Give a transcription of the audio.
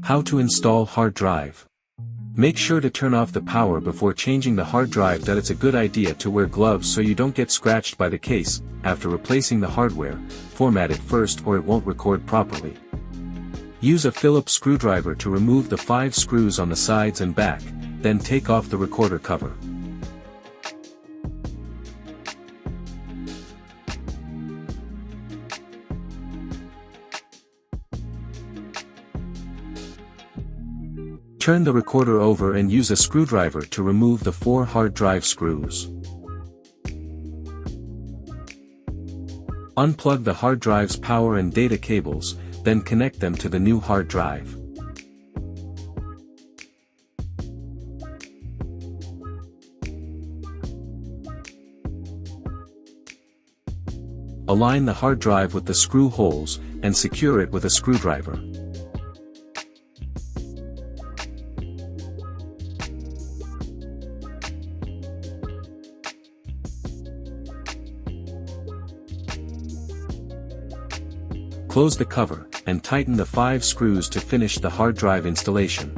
How to install hard drive. Make sure to turn off the power before changing the hard drive. That it's a good idea to wear gloves so you don't get scratched by the case. After replacing the hardware, format it first or it won't record properly. Use a Phillips screwdriver to remove the 5 screws on the sides and back, then take off the recorder cover. Turn the recorder over and use a screwdriver to remove the 4 hard drive screws. Unplug the hard drive's power and data cables, then connect them to the new hard drive. Align the hard drive with the screw holes, and secure it with a screwdriver. Close the cover, and tighten the 5 screws to finish the hard drive installation.